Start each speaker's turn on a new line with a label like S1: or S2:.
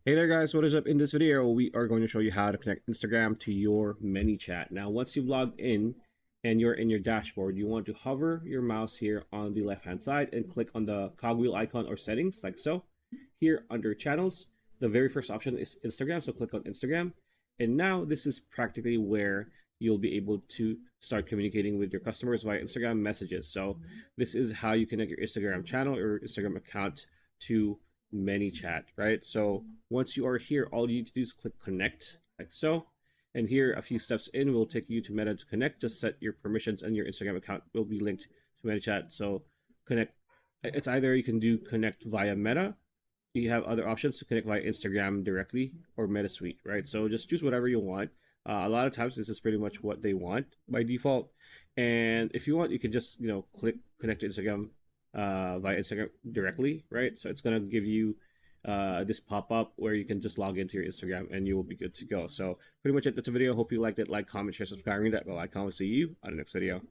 S1: Hey there guys, what is up? In this video, we are going to show you how to connect Instagram to your ManyChat. Now, once you've logged in and you're in your dashboard, you want to hover your mouse here on the left-hand side and click on the cogwheel icon or settings like so. Here under channels, the very first option is Instagram, so click on Instagram. And now this is practically where you'll be able to start communicating with your customers via Instagram messages. So this is how you connect your Instagram channel or Instagram account to ManyChat, right? So once you are here, all you need to do is click connect like so. And here, a few steps in will take you to Meta to connect. Just set your permissions and your Instagram account will be linked to ManyChat. So connect. It's either you can do connect via Meta. You have other options to connect via Instagram directly or Meta Suite, right? So just choose whatever you want. A lot of times this is pretty much what they want by default. And if you want, you can just click connect to Instagram via Instagram directly, right? So it's gonna give you this pop-up where you can just log into your Instagram and you will be good to go. So pretty much it. That's a video. Hope you liked it. Like, comment, share, subscribe, ring that bell icon. We'll see you on the next video.